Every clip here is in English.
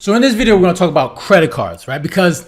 So in this video, we're going to talk about credit cards, right? Because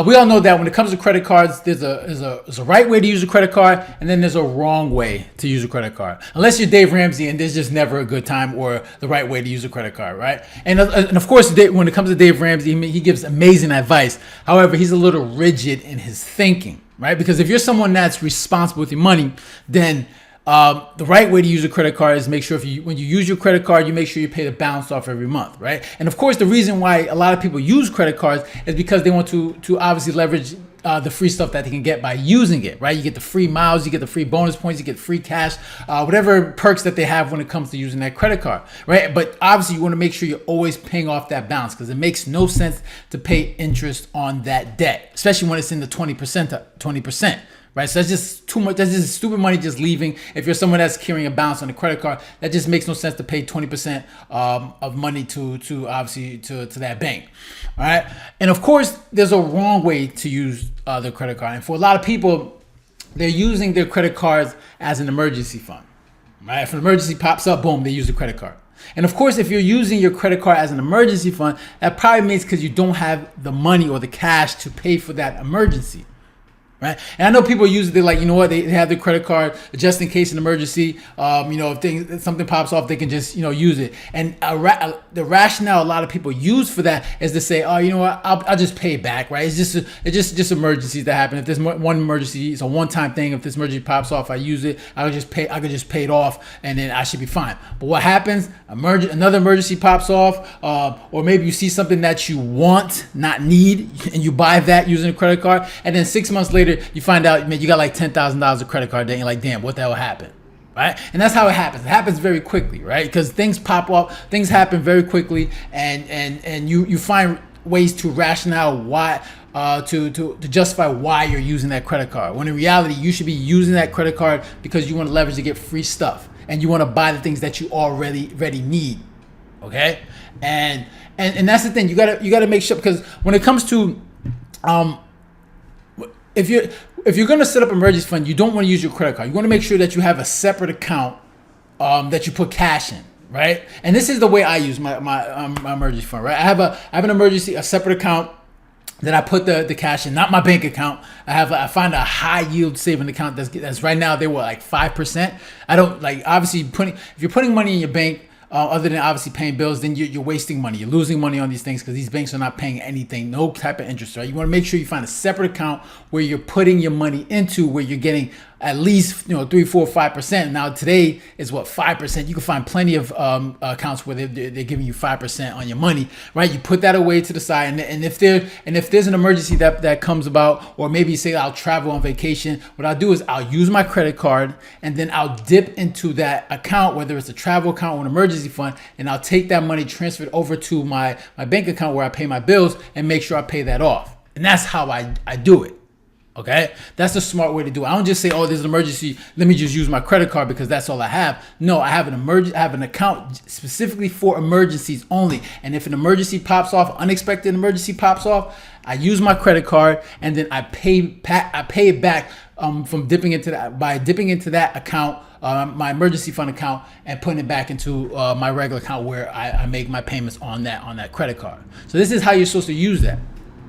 we all know that when it comes to credit cards, there's a right way to use a credit card, and then there's a wrong way to use a credit card. Unless you're Dave Ramsey, and there's just never a good time or the right way to use a credit card, right? And of course, when it comes to Dave Ramsey, he gives amazing advice. However, he's a little rigid in his thinking, right? Because if you're someone that's responsible with your money, then the right way to use a credit card is make sure when you use your credit card, you make sure you pay the balance off every month, right? And of course, the reason why a lot of people use credit cards is because they want to obviously leverage the free stuff that they can get by using it, right? You get the free miles, you get the free bonus points, you get free cash, whatever perks that they have when it comes to using that credit card, right? But obviously, you want to make sure you're always paying off that balance because it makes no sense to pay interest on that debt, especially when it's in the 20%. Right, so that's just too much. That's just stupid money just leaving. If you're someone that's carrying a balance on a credit card, that just makes no sense to pay 20% of money to obviously to that bank. All right, and of course, there's a wrong way to use the credit card, and for a lot of people, they're using their credit cards as an emergency fund. Right, if an emergency pops up, boom, they use the credit card. And of course, if you're using your credit card as an emergency fund, that probably means because you don't have the money or the cash to pay for that emergency. Right? And I know people use it. They're like, you know what? They have their credit card just in case an emergency. If something pops off, they can just use it. And the rationale a lot of people use for that is to say, oh, you know what? I'll just pay it back, right? It's just emergencies that happen. If there's one emergency, it's a one-time thing. If this emergency pops off, I use it. I could just pay it off, and then I should be fine. But what happens? Another emergency pops off, or maybe you see something that you want, not need, and you buy that using a credit card, and then 6 months later, you find out, man, you got like $10,000 of credit card debt. You're like, damn, what the hell happened? Right? And that's how it happens. It happens very quickly, right? Because things pop up, things happen very quickly, and you find ways to rationale why to justify why you're using that credit card. When in reality, you should be using that credit card because you want to leverage to get free stuff, and you want to buy the things that you already need. Okay? And that's the thing. You gotta make sure, because when it comes to if you're going to set up an emergency fund, you don't want to use your credit card. You want to make sure that you have a separate account that you put cash in, right? And this is the way I use my emergency fund, right? I have a separate account that I put the cash in, not my bank account. I find a high yield saving account that's right now they were like 5%. I don't like, obviously if you're putting money in your bank, other than obviously paying bills, then you're wasting money. You're losing money on these things because these banks are not paying anything, no type of interest, right? You want to make sure you find a separate account where you're putting your money into, where you're getting at least 3, 4, 5%. Now today is what, 5%. You can find plenty of accounts where they're giving you 5% on your money, right? You put that away to the side, and if there's an emergency that comes about, or maybe you say I'll travel on vacation, what I'll do is I'll use my credit card, and then I'll dip into that account, whether it's a travel account or an emergency fund, and I'll take that money, transfer it over to my bank account where I pay my bills, and make sure I pay that off. And that's how I do it. Okay, that's the smart way to do it. I don't just say, "Oh, there's an emergency. Let me just use my credit card because that's all I have." No, I have an account specifically for emergencies only. And if an emergency pops off, unexpected emergency pops off, I use my credit card, and then I pay it back from dipping into that account, my emergency fund account, and putting it back into my regular account where I make my payments on that credit card. So this is how you're supposed to use that.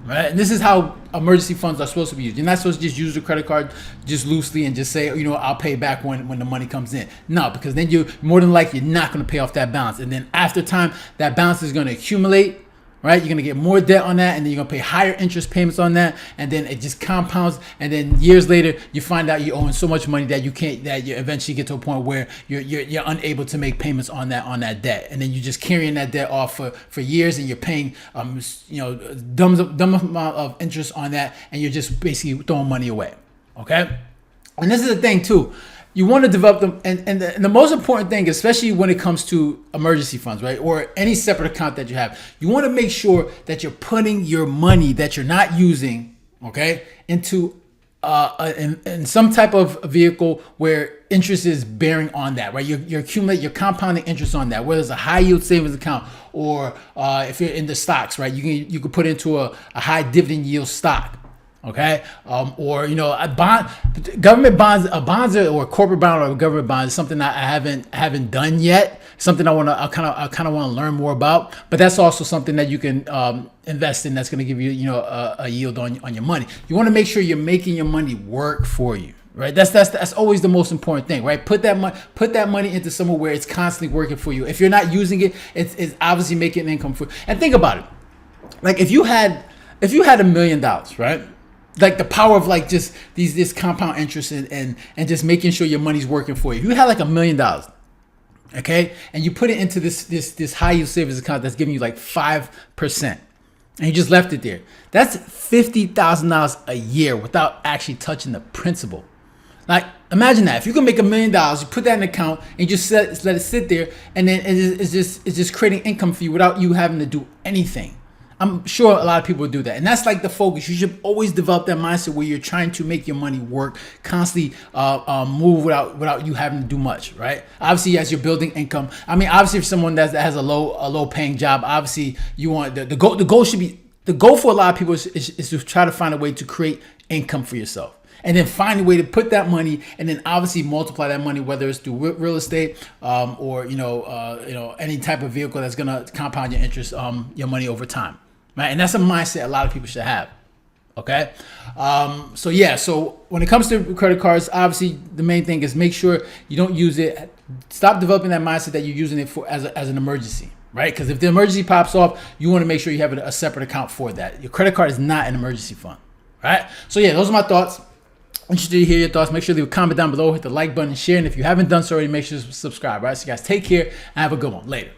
Right? And this is how emergency funds are supposed to be used. You're not supposed to just use the credit card just loosely and just say, I'll pay back when the money comes in. No, because then you're more than likely not going to pay off that balance. And then after time, that balance is going to accumulate. Right? You're going to get more debt on that, and then you're going to pay higher interest payments on that, and then it just compounds, and then years later, you find out you're owing so much money that you eventually get to a point where you're unable to make payments on that debt, and then you're just carrying that debt off for years, and you're paying dumb amount of interest on that, and you're just basically throwing money away. Okay? And this is the thing too. You want to develop them, and the most important thing, especially when it comes to emergency funds, right, or any separate account that you have, you want to make sure that you're putting your money that you're not using, okay, into in some type of vehicle where interest is bearing on that, right? You're compounding interest on that, whether it's a high yield savings account or if you're in the stocks, right, you can put into a high dividend yield stock. Okay, or a bond, government bonds, or a corporate bond or a government bond is something that I haven't done yet. something I kind of want to learn more about. But that's also something that you can invest in. That's going to give you, a yield on your money. You want to make sure you're making your money work for you. Right, that's always the most important thing, right? Put that money into somewhere where it's constantly working for you. If you're not using it, it's obviously making an income for you. And think about it, like if you had $1 million, right? Like the power of like just this compound interest and just making sure your money's working for you. If you had like $1 million, okay, and you put it into this high yield savings account that's giving you like 5%. And you just left it there. That's $50,000 a year without actually touching the principal. Like, imagine that. If you can make $1 million, you put that in an account and you just let it sit there, and then it's just creating income for you without you having to do anything. I'm sure a lot of people do that, and that's like the focus. You should always develop that mindset where you're trying to make your money work, constantly move without you having to do much, right? Obviously, as you're building income. I mean, obviously, if someone that has a low paying job, obviously you want the goal should be, the goal for a lot of people is to try to find a way to create income for yourself. And then find a way to put that money, and then obviously multiply that money, whether it's through real estate or any type of vehicle that's gonna compound your interest, your money over time, right? And that's a mindset a lot of people should have. Okay, so when it comes to credit cards, obviously the main thing is make sure you don't use it. Stop developing that mindset that you're using it for as an emergency, right? Because if the emergency pops off, you want to make sure you have a separate account for that. Your credit card is not an emergency fund, right? So yeah, those are my thoughts. Interested to hear your thoughts. Make sure to leave a comment down below, hit the like button, and share. And if you haven't done so already, make sure to subscribe. Right? So you guys take care and have a good one. Later.